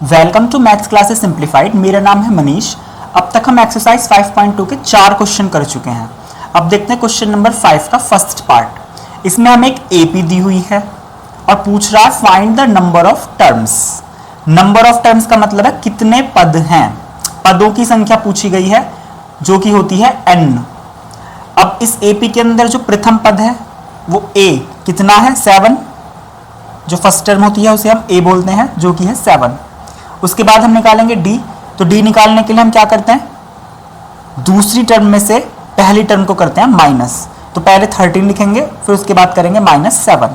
Welcome to maths classes simplified. मेरा नाम है मनीष। अब तक हम एक्सरसाइज 5.2 के 4 क्वेश्चन कर चुके हैं। अब देखते हैं क्वेश्चन नंबर 5 का फर्स्ट पार्ट। इसमें हमें एक एपी दी हुई है और पूछ रहा है find the number of terms. Number of terms का मतलब है कितने पद हैं, पदों की संख्या पूछी गई है जो कि होती है n। अब इस एपी के अंदर जो प्रथम पद है वो a कितना है 7, जो फर्स्ट टर्म होती है उसे हम a बोलते हैं जो कि है 7। उसके बाद हम निकालेंगे d। तो d निकालने के लिए हम क्या करते हैं, दूसरी टर्म में से पहली टर्म को करते हैं माइनस। तो पहले 13 लिखेंगे फिर उसके बाद करेंगे -7।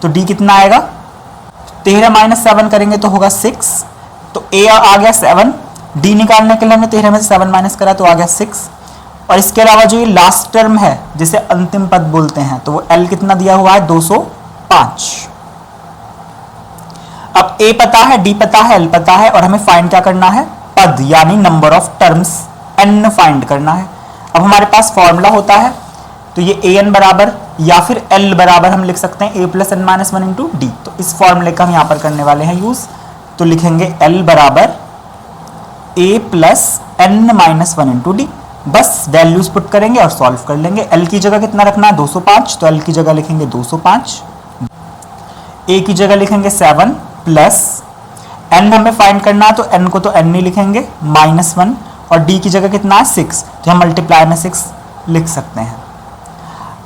तो d कितना आएगा, 13 - 7 करेंगे तो होगा 6। तो a आ गया 7। d निकालने के लिए हमने 13 में से 7 माइनस करा तो आ गया 6। और इसके अलावा जो ये लास्ट टर्म है जिसे अंतिम पद बोलते हैं तो वो l कितना दिया हुआ है 205। अब a पता है, d पता है, l पता है और हमें फाइंड क्या करना है, पद यानी number of terms n find करना है। अब हमारे पास फॉर्मूला होता है तो ये an बराबर या फिर l बराबर हम लिख सकते हैं a + n - 1 इंटू डी। तो इस फॉर्मूले का हम यहां पर करने वाले हैं यूज। तो लिखेंगे l बराबर a + n - 1 इंटू डी। बस वैल्यूज पुट करेंगे और सॉल्व कर लेंगे। l की जगह कितना रखना है 205, तो l की जगह लिखेंगे 205। a की जगह लिखेंगे 7 प्लस n हमें फाइंड करना है तो n को तो n नहीं लिखेंगे -1 और d की जगह कितना है 6, तो हम मल्टीप्लाई में 6 लिख सकते हैं।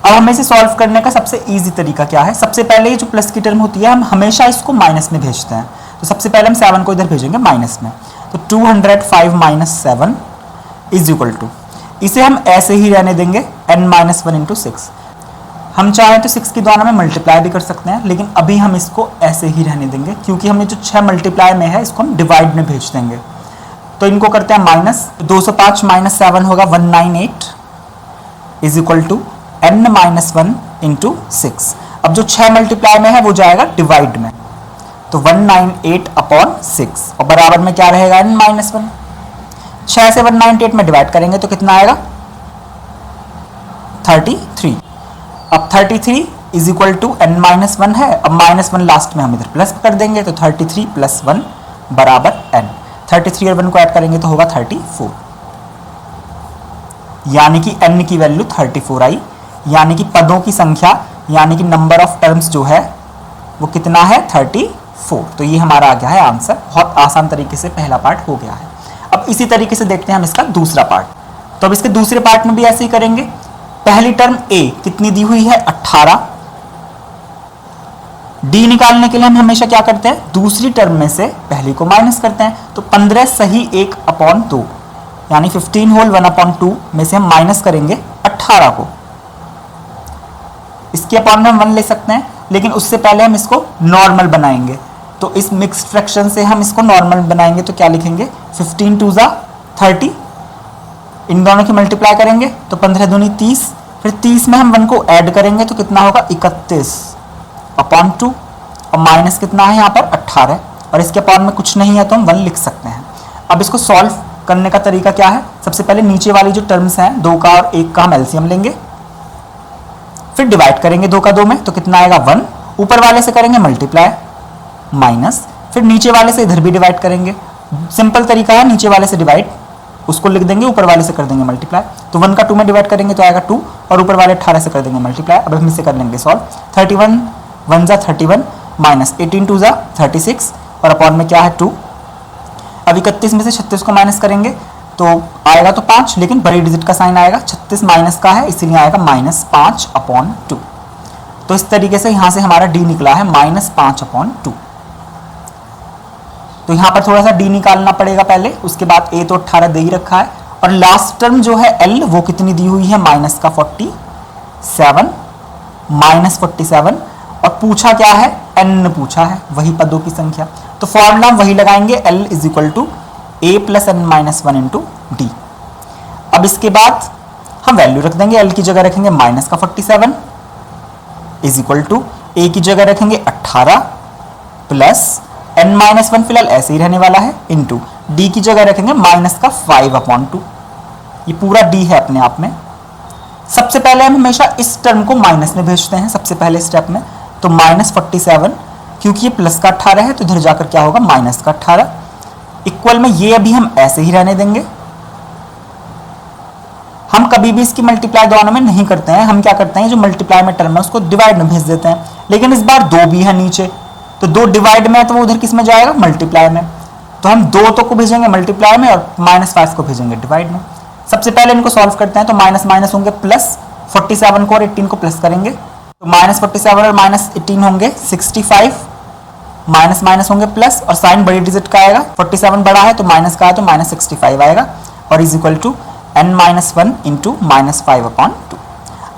अब हमें इसे सॉल्व करने का सबसे इजी तरीका क्या है, सबसे पहले ये जो प्लस की टर्म होती है हम हमेशा इसको माइनस में भेजते हैं। तो सबसे पहले हम 7 को इधर भेजेंगे माइनस में। तो 205 - 7 इज इक्वल टू, इसे हम ऐसे ही रहने देंगे n - 1 इंटू 6। हम चाहें तो 6 की द्वारा में मल्टीप्लाई भी कर सकते हैं, लेकिन अभी हम इसको ऐसे ही रहने देंगे क्योंकि हमने जो 6 मल्टीप्लाई में है इसको हम डिवाइड में भेज देंगे। तो इनको करते हैं माइनस, 205 - 7 होगा 198 is equal to n - 1 into 6। अब जो 6 मल्टीप्लाई में है वो जाएगा डिवाइड में, तो 198/6 और बराबर में क्या रहेगा n - 1। 6 से 198 में डिवाइड करेंगे तो कितना आएगा 33। अब 33 इज इक्वल टू n - 1 है। अब -1 लास्ट में हम इधर प्लस कर देंगे तो 33 + 1 बराबर n। 33 और 1 को ऐड करेंगे तो होगा 34, यानी कि n की वैल्यू 34 आई। यानी कि पदों की संख्या यानी कि नंबर ऑफ टर्म्स जो है वो कितना है 34। तो ये हमारा आ गया है आंसर। बहुत आसान तरीके से पहला पार्ट हो गया है। अब इसी तरीके से देखते हैं हम इसका दूसरा पार्ट। तो अब इसके दूसरे पार्ट में भी ऐसे ही करेंगे। पहली टर्म a कितनी दी हुई है 18। d निकालने के लिए हम हमेशा क्या करते हैं, दूसरी टर्म में से पहली को माइनस करते हैं। तो 15 सही 1/2 यानी 15 होल 1/2 में से हम माइनस करेंगे 18 को। इसके अपॉन में हम 1 ले सकते हैं, लेकिन उससे पहले हम इसको नॉर्मल बनाएंगे। तो इस मिक्स्ड फ्रैक्शन से हम इसको नॉर्मल बनाएंगे तो क्या लिखेंगे 15 2 30। इन दोनों की मल्टीप्लाई करेंगे तो 15 दूनी 30, फिर 30 में हम 1 को ऐड करेंगे तो कितना होगा 31/2 और माइनस कितना है यहाँ पर 18 और इसके अपॉन में कुछ नहीं है तो हम 1 लिख सकते हैं। अब इसको सॉल्व करने का तरीका क्या है, सबसे पहले नीचे वाली जो टर्म्स हैं 2 का और 1 का हम एलसीएम लेंगे, फिर डिवाइड करेंगे 2 का 2 में तो कितना आएगा 1। ऊपर वाले से करेंगे मल्टीप्लाई माइनस, फिर नीचे वाले से इधर भी डिवाइड करेंगे। सिंपल तरीका है, नीचे वाले से डिवाइड उसको लिख देंगे, ऊपर वाले से कर देंगे मल्टीप्लाई। तो 1 का 2 में डिवाइड करेंगे तो आएगा 2 और ऊपर वाले 18 से कर देंगे मल्टीप्लाई। अब हम इसे कर लेंगे सॉल्व। 31 1 = 31 माइनस 18 2 = 36 और अपॉन में क्या है 2। अब 31 में से 36 को माइनस करेंगे तो आएगा तो 5, लेकिन बड़ी डिजिट का साइन आएगा, 36 माइनस का है इसीलिए आएगा -5/2। तो इस तरीके से यहां से हमारा d निकला है -5/2। तो यहां पर थोड़ा सा d निकालना पड़ेगा पहले, उसके बाद a तो 18 दे ही रखा है और लास्ट टर्म जो है l वो कितनी दी हुई है -47 और पूछा क्या है n पूछा है, वही पदों की संख्या। तो फॉर्मूला वही लगाएंगे l = a + n - 1 into D. अब इसके बाद हम वैल्यू रख देंगे, l की जगह रखेंगे -47 इज इक्वल टू a की जगह रखेंगे 18 प्लस n - 1 फिलहाल ऐसे ही रहने वाला है इंटू d की जगह रखेंगे -5/2। ये पूरा d है अपने आप में। सबसे पहले हम हमेशा इस टर्म को माइनस में भेजते हैं सबसे पहले स्टेप में। तो -47 क्योंकि ये प्लस का 18 है तो इधर जाकर क्या होगा माइनस का 18 इक्वल में ये अभी हम ऐसे ही रहने देंगे। हम कभी भी इसकी मल्टीप्लाई दोनों में नहीं करते हैं, हम क्या करते हैं जो मल्टीप्लाई में टर्म है उसको डिवाइड में भेज देते हैं। लेकिन इस बार 2 भी है नीचे, तो 2 डिवाइड में है तो वो उधर किस में जाएगा मल्टीप्लाई में। तो हम 2 तो को भेजेंगे मल्टीप्लाई में और -5 को भेजेंगे डिवाइड में। सबसे पहले इनको सॉल्व करते हैं, तो माइनस माइनस होंगे प्लस, 47 को और 18 को प्लस करेंगे तो -47 और -18 होंगे 65, माइनस माइनस होंगे प्लस और साइन बड़ी डिजिट का आएगा, 47 बड़ा है तो माइनस का है तो -65 आएगा और is equal to n-1 into -5/2।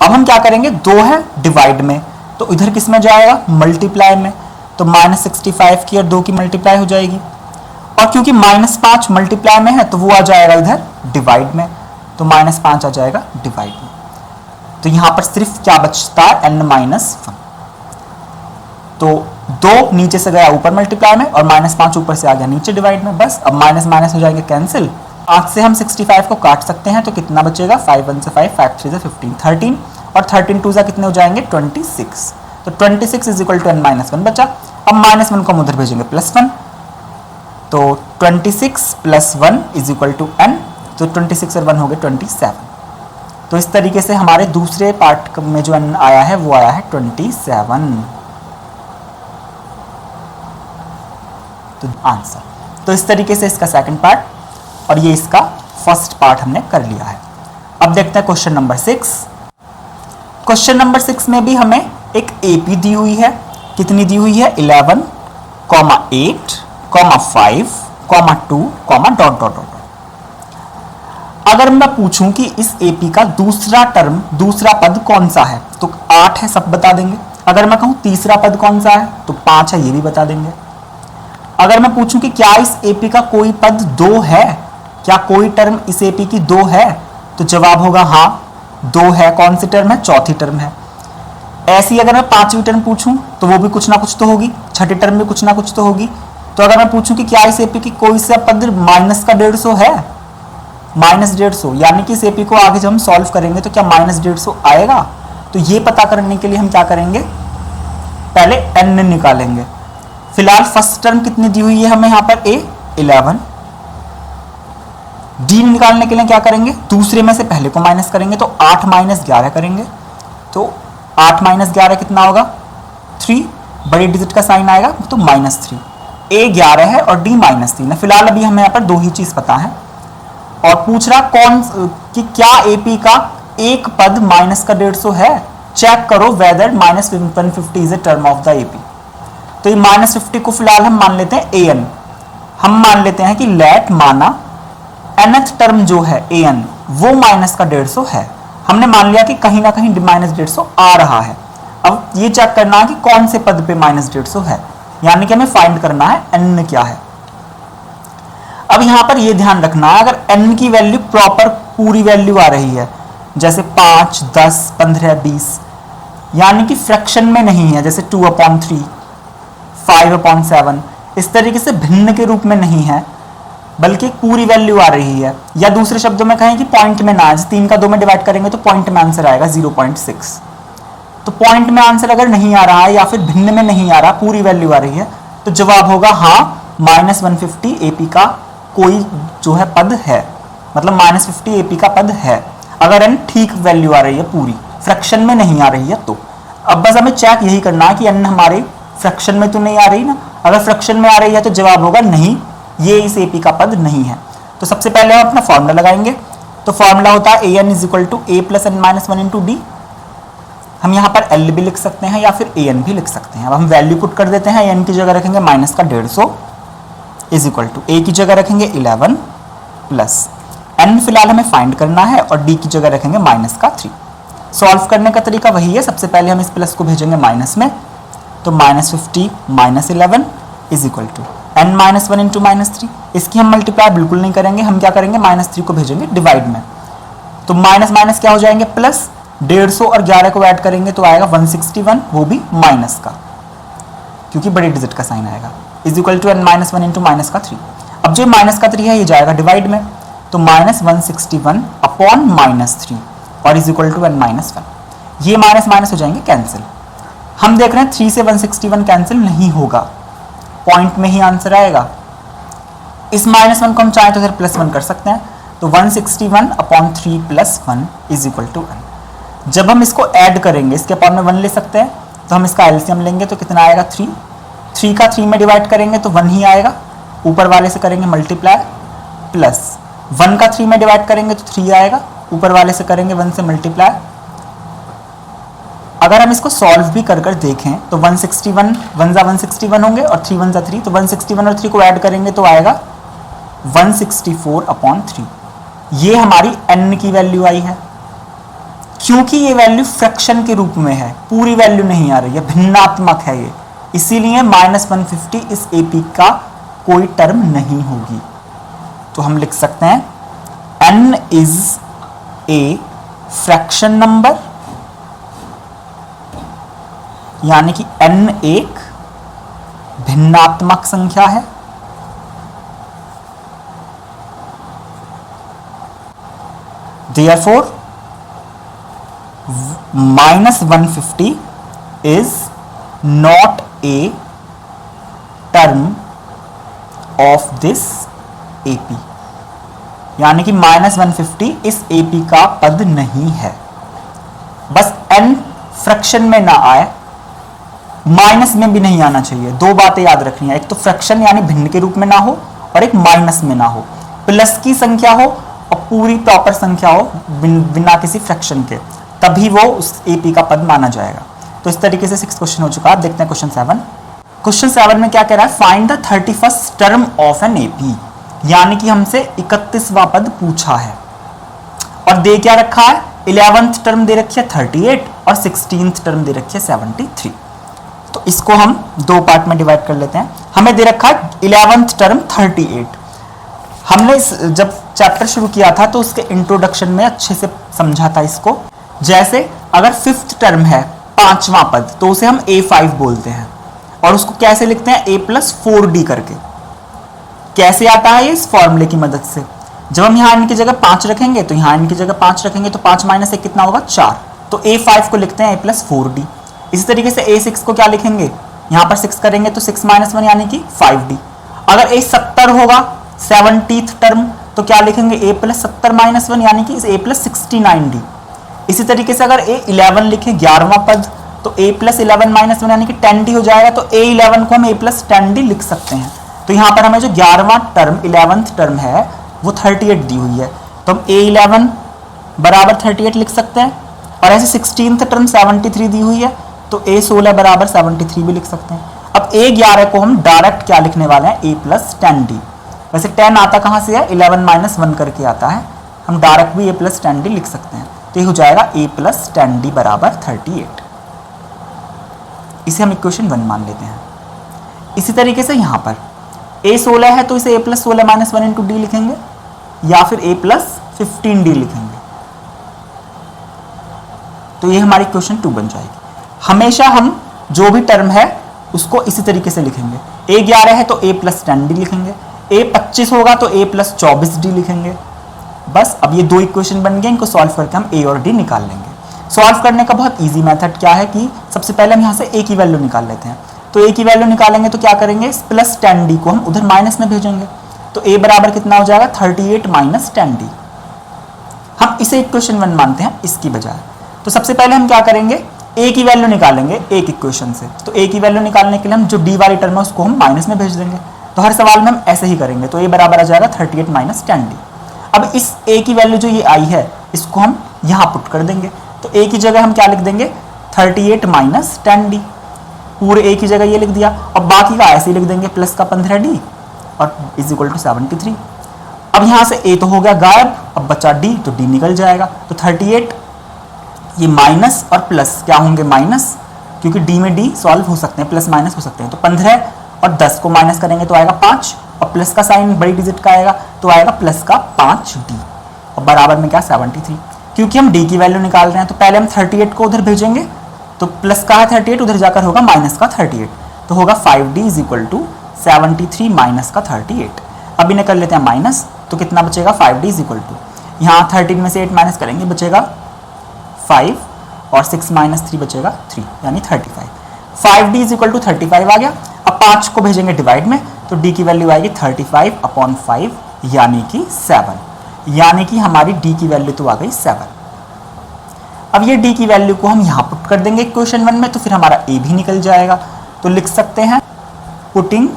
अब हम क्या करेंगे, 2 है डिवाइड में तो इधर किस में जाएगा मल्टीप्लाई में, तो -65 की और 2 की मल्टीप्लाई हो जाएगी और क्योंकि -5 मल्टीप्लाई में है तो वो आ जाएगा इधर डिवाइड में, तो -5 आ जाएगा डिवाइड में। तो यहां पर सिर्फ क्या बचता है n-1, तो 2 नीचे से गया ऊपर मल्टीप्लाई में और -5 ऊपर से आ गया नीचे डिवाइड में। बस अब माइनस माइनस हो जाएंगे कैंसिल, 5 से हम 65 को काट सकते हैं तो कितना बचेगा 5 1 से 5, 5 3 से 15, 13 और 13 2 से कितने हो जाएंगे 26, तो 26 इज इक्वल टू n-1 बचा। अब -1 को हम उधर भेजेंगे +1, तो 26 + 1 इज इक्वल टू n, तो 26 और 1 हो गए 27। तो इस तरीके से हमारे दूसरे पार्ट में जो n आया है वो आया है 27, तो आंसर। तो इस तरीके से इसका सेकंड पार्ट और ये इसका फर्स्ट पार्ट हमने कर लिया है। अब देखते हैं क्वेश्चन नंबर 6। क्वेश्चन नंबर 6 में भी हमें एक एपी दी हुई है, कितनी दी हुई है 11, 8, 5, 2, डॉट डॉट डॉट। अगर मैं पूछूं कि इस एपी का दूसरा टर्म दूसरा पद कौन सा है तो 8 है, सब बता देंगे। अगर मैं कहूं तीसरा पद कौन सा है तो 5 है, ये भी बता देंगे। अगर मैं पूछूं कि क्या इस एपी का कोई पद 2 है, क्या कोई टर्म इस एपी की 2 है, तो जवाब होगा हाँ 2 है। कौन सी टर्म है, चौथी टर्म है। ऐसी अगर मैं 5वीं टर्म पूछूं तो वो भी कुछ ना कुछ तो होगी, छठी टर्म भी कुछ ना कुछ तो होगी। तो अगर मैं पूछूं कि क्या इस एपी की कोई सा पद माइनस का 150 है, -150, यानी कि इस एपी को आगे जब हम सॉल्व करेंगे तो क्या -150 आएगा। तो ये पता करने के लिए हम क्या करेंगे, पहले n निकालेंगे। फिलहाल फर्स्ट टर्म कितनी दी हुई है हमें यहाँ पर a 11, d निकालने के लिए क्या करेंगे, दूसरे में से पहले को माइनस करेंगे तो 8 - 11 करेंगे, तो 8 - 11 कितना होगा 3, बड़ी डिजिट का साइन आएगा तो -3। a 11 है और d -3 है। फिलहाल अभी हमें यहाँ पर 2 ही चीज पता है और पूछ रहा कौन कि क्या एपी का एक पद माइनस का 150 है, चेक करो whether -150 is a term of the AP. तो ये -50 को फिलहाल हम मान लेते हैं an, हम मान लेते हैं कि लेट माना nth टर्म जो है an वो माइनस का 150 है। हमने मान लिया कि कहीं ना कहीं -150 आ रहा है। अब ये चेक करना है कि कौन से पद पे -150 है, यानी कि हमें फाइंड करना है n क्या है। अब यहां पर ये ध्यान रखना है, अगर n की वैल्यू प्रॉपर पूरी वैल्यू आ रही है जैसे 5, 10, 15, 20, यानी कि फ्रैक्शन में नहीं है जैसे 2/3, 5/7, इस तरीके से भिन्न के रूप में नहीं है बल्कि पूरी वैल्यू आ रही है, या दूसरे शब्दों में कहें कि पॉइंट में ना, 3 का 2 में डिवाइड करेंगे तो पॉइंट में आंसर आएगा 0.6। तो पॉइंट में आंसर अगर नहीं आ रहा है या फिर भिन्न में नहीं आ रहा, पूरी वैल्यू आ रही है, तो जवाब होगा हाँ -150 एपी का कोई जो है पद है, मतलब -50 एपी का पद है अगर n ठीक वैल्यू आ रही है, पूरी फ्रैक्शन में नहीं आ रही है तो। अब बस हमें चेक यही करना है कि n हमारे फ्रैक्शन में तो नहीं आ रही ना, अगर फ्रैक्शन में आ रही है तो जवाब होगा नहीं, ये इस एपी का पद नहीं है। तो सबसे पहले हम अपना फॉर्मूला लगाएंगे, तो फॉर्मूला होता है an = a + n-1 × d। हम यहाँ पर l भी लिख सकते हैं या फिर an भी लिख सकते हैं। अब हम वैल्यू पुट कर देते हैं, n की जगह रखेंगे माइनस का 150 = a की जगह रखेंगे 11 प्लस n फिलहाल हमें फाइंड करना है और d की जगह रखेंगे -3। सॉल्व करने का तरीका वही है, सबसे पहले हम इस प्लस को भेजेंगे माइनस में, तो -50 - 11 इज इक्वल टू n-1 × -3। इसकी हम मल्टीप्लाई बिल्कुल नहीं करेंगे, हम क्या करेंगे -3 को भेजेंगे डिवाइड में, तो माइनस माइनस क्या हो जाएंगे प्लस, 150 और 11 को ऐड करेंगे तो आएगा 161, वो भी माइनस का क्योंकि बड़ी डिजिट का साइन आएगा, इज इक्वल टू n-1 × -3। अब जो -3 है ये जाएगा डिवाइड में, तो -161 अपॉन -3 और इज इक्वल टू n-1। ये माइनस माइनस हो जाएंगे कैंसिल। हम देख रहे हैं 3 से 161 कैंसिल नहीं होगा, पॉइंट में ही आंसर आएगा। इस -1 को हम चाहें तो इधर +1 कर सकते हैं, तो 161/3 + 1 = 1। जब हम इसको ऐड करेंगे, इसके अपॉन में 1 ले सकते हैं, तो हम इसका एलसीएम लेंगे तो कितना आएगा 3। 3 का 3 में डिवाइड करेंगे तो 1 ही आएगा, ऊपर वाले से करेंगे मल्टीप्लाई, प्लस 1 का 3 में डिवाइड करेंगे तो 3 आएगा, ऊपर वाले से करेंगे 1 से मल्टीप्लाई। अगर हम इसको सॉल्व भी कर कर देखें तो 161 1 जा 161 होंगे और 3 1 जा 3, तो 161 और 3 को ऐड करेंगे तो आएगा 164/3। ये हमारी n की वैल्यू आई है। क्योंकि ये वैल्यू फ्रैक्शन के रूप में है, पूरी वैल्यू नहीं आ रही है, भिन्नात्मक है ये, इसीलिए -150 इस AP का कोई टर्म नहीं होगी। तो हम लिख सकते हैं n is a fraction number, यानी कि n एक भिन्नात्मक संख्या है। Therefore, -150 is not a term of this AP, यानी कि -150 इस AP का पद नहीं है। बस n फ्रैक्शन में ना आए, माइनस में भी नहीं आना चाहिए। दो बातें याद रखनी है, एक तो फ्रैक्शन यानी भिन्न के रूप में ना हो, और एक माइनस में ना हो। प्लस की संख्या हो और पूरी प्रॉपर संख्या हो बिना किसी फ्रैक्शन के, तभी वो उस एपी का पद माना जाएगा। तो इस तरीके से 6 क्वेश्चन हो चुका। अब देखते हैं क्वेश्चन 7। क्वेश्चन 7 में क्या कह रहा है, find the 31st term of an AP, यानी कि हमसे 31वां पद पूछा है और दे क्या रखा है, 11th टर्म दे रखी है 38 और 16th टर्म दे रखी है 73। तो इसको हम दो पार्ट में डिवाइड कर लेते हैं। हमें दे रखा है 11th टर्म 38। हमने जब चैप्टर शुरू किया था तो उसके इंट्रोडक्शन में अच्छे से समझा था इसको। जैसे अगर 5th टर्म है, 5वां पद, तो उसे हम A5 बोलते हैं और उसको कैसे लिखते हैं, A+4D करके। कैसे आता है, इस फॉर्मूले की मदद से। जब हम यहाँ n की जगह 5 रखेंगे तो यहाँ n की जगह 5 रखेंगे तो 5 - 1 कितना होगा, 4। तो A5 को लिखते हैं A+4D। इसी तरीके से A6 को क्या लिखेंगे, यहाँ पर 6 करेंगे तो 6 - 1 यानी कि 5D। अगर A70 होगा 70th टर्म तो क्या लिखेंगे, A+70 - 1 यानी कि A+69D। इसी तरीके से अगर A11 लिखें 11वां पद तो A+11 - 1 यानी कि 10D हो जाएगा। तो A11 को हम A+10D लिख सकते हैं। तो यहाँ पर हमें जो 11वां टर्म 11th टर्म है वो 38 दी हुई है, तो हम A11 बराबर 38 लिख सकते हैं। और ऐसे 16th टर्म 73 दी हुई है तो A16 बराबर 73 भी लिख सकते हैं। अब A11 को हम डायरेक्ट क्या लिखने वाले हैं, A+10D। वैसे 10 आता कहाँ से है, 11 - 1 करके आता है, हम डायरेक्ट भी A+10D लिख सकते हैं। तो ये हो जाएगा A+10D बराबर 38। इसे हम इक्वेशन 1 मान लेते हैं। इसी तरीके से यहाँ पर A16 है तो इसे A+16 - 1 × D लिखेंगे या फिर A+15D लिखेंगे। तो ये हमारी क्वेश्चन 2 बन जाएगी। हमेशा हम जो भी टर्म है उसको इसी तरीके से लिखेंगे। A11 है तो A+10D लिखेंगे, A25 होगा तो A+24D लिखेंगे। बस अब ये दो इक्वेशन बन गए, इनको सॉल्व करके हम A और D निकाल लेंगे। सॉल्व करने का बहुत इजी मेथड क्या है कि सबसे पहले हम यहाँ से A की वैल्यू निकाल लेते हैं। तो A की वैल्यू निकालेंगे तो क्या करेंगे, इस +10D को हम उधर माइनस में भेजेंगे। तो A बराबर कितना हो जाएगा, 38 - 10D। हम इसे इक्वेशन 1 मानते हैं इसकी बजाय। तो सबसे पहले हम क्या करेंगे, A की वैल्यू निकालेंगे एक इक्वेशन से। तो A की वैल्यू निकालने के लिए हम जो D वाली टर्म है उसको हम माइनस में भेज देंगे। तो हर सवाल में हम ऐसे ही करेंगे। तो A बराबर आ जाएगा 38 - 10D। अब इस A की वैल्यू जो ये आई है इसको हम यहाँ पुट कर देंगे। तो A की जगह हम क्या लिख देंगे, 38 - 10D। पूरे A की जगह ये लिख दिया और बाकी का ऐसे ही लिख देंगे, प्लस का 15D और = 73। अब यहाँ से A तो हो गया गायब, अब बचा D, तो D निकल जाएगा। तो 38 ये माइनस और प्लस क्या होंगे, माइनस, क्योंकि D में D सॉल्व हो सकते हैं, प्लस माइनस हो सकते हैं। तो 15 और 10 को माइनस करेंगे तो आएगा 5 और प्लस का साइन बड़ी डिजिट का आएगा तो आएगा प्लस का 5D और बराबर में क्या, 73। क्योंकि हम D की वैल्यू निकाल रहे हैं तो पहले हम 38 को उधर भेजेंगे, तो प्लस का है 38, उधर जाकर होगा माइनस का 38, तो होगा 5D = 73 माइनस का 38। अब इन्हें कर लेते हैं माइनस, तो कितना बचेगा, 5D = यहाँ 13 में से 8 माइनस करेंगे बचेगा 5 और 6 - 3 बचेगा 3 यानी 35। 5d इज इक्वल टू 35 आ गया। अब 5 को भेजेंगे डिवाइड में, तो d की वैल्यू आएगी 35/5 यानी कि 7, यानी कि हमारी d की वैल्यू तो आ गई 7। अब ये d की वैल्यू को हम यहां पुट कर देंगे क्वेश्चन 1 में, तो फिर हमारा a भी निकल जाएगा। तो लिख सकते हैं पुटिंग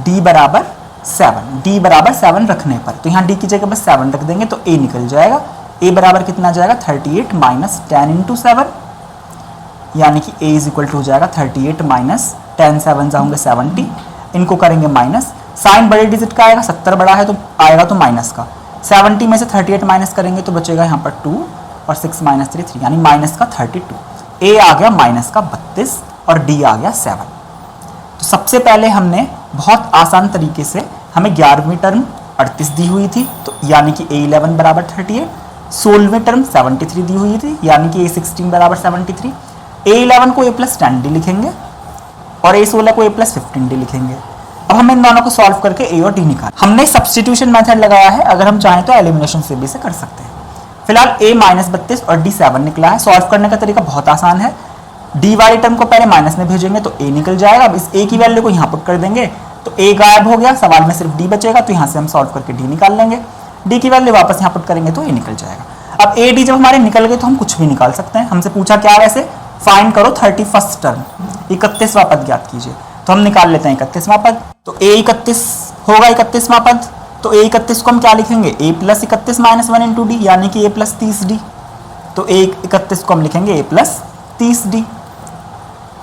d बराबर 7, d बराबर 7 रखने पर, तो यहाँ d की जगह बस 7 रख देंगे तो a निकल जाएगा। a बराबर कितना जाएगा 38 माइनस 10 इंटू 7, यानी कि a इज इक्वल टू हो जाएगा 38 माइनस 10, 7 जाओगे 70, इनको करेंगे माइनस, साइन बड़े डिजिट का आएगा, 70 बड़ा है तो आएगा तो माइनस का, 70 में से 38 माइनस करेंगे तो बचेगा यहाँ पर 2 और 6 माइनस 3 3, यानी माइनस का 32। a आ गया माइनस का 32 और d आ गया 7। तो सबसे पहले हमने बहुत आसान तरीके से, हमें 11वीं टर्म 38 दी हुई थी, तो यानी कि a11 बराबर 38, 16वीं टर्म 73 दी हुई थी, यानी कि a16 बराबर 73, a11 को a+10d लिखेंगे और a16 को a+15d लिखेंगे। अब हम इन दोनों को सॉल्व करके a और d निकाल, हमने सब्स्टिट्यूशन मेथड लगाया है, अगर हम चाहें तो एलिमिनेशन से भी से कर सकते हैं। फिलहाल a -32 और d 7 निकला है। सॉल्व करने का तरीका बहुत आसान है, d वाली टर्म को पहले माइनस में भेजेंगे तो a निकल जाएगा। अब इस a की वैल्यू को यहाँ पुट कर देंगे तो a गायब हो गया, सवाल में सिर्फ d बचेगा, तो यहाँ से हम सॉल्व करके d निकाल लेंगे, d की वैल्यू वापस यहाँ पुट करेंगे तो a निकल जाएगा। अब a d जब हमारे निकल गए तो हम कुछ भी निकाल सकते हैं। हमसे पूछा क्या वैसे, फाइंड करो 31st टर्म, 31वां पद ज्ञात कीजिए, तो हम निकाल लेते हैं 31वां पद। तो a 31 होगा 31वां पद, तो a 31 को हम क्या लिखेंगे, a + 31 माइनस 1 इंटू डी, यानी कि a + 30d, तो a 31 को हम लिखेंगे a + 30d।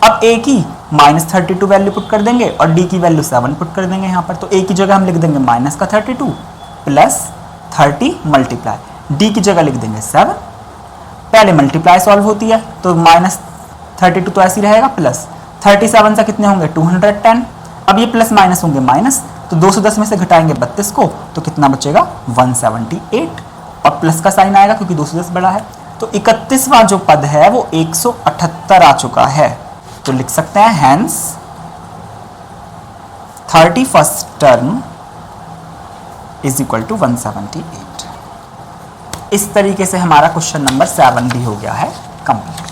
अब a की -32 वैल्यू पुट कर देंगे और d की वैल्यू 7 पुट कर देंगे यहाँ पर, तो a की जगह हम लिख देंगे -32 + 30 मल्टीप्लाई, d की जगह लिख देंगे 7, पहले मल्टीप्लाई सॉल्व होती है तो -32 तो ऐसे ही रहेगा, प्लस 37 से कितने होंगे 210, अब ये प्लस माइनस होंगे माइनस, तो 210 में से घटाएंगे 32 को तो कितना बचेगा 178, और प्लस का साइन आएगा क्योंकि 210 बड़ा है। तो 31वां जो पद है वो 178 आ चुका है, तो लिख सकते हैं hence 31st term is equal to 178। इस तरीके से हमारा क्वेश्चन नंबर 7 भी हो गया है कंप्लीट।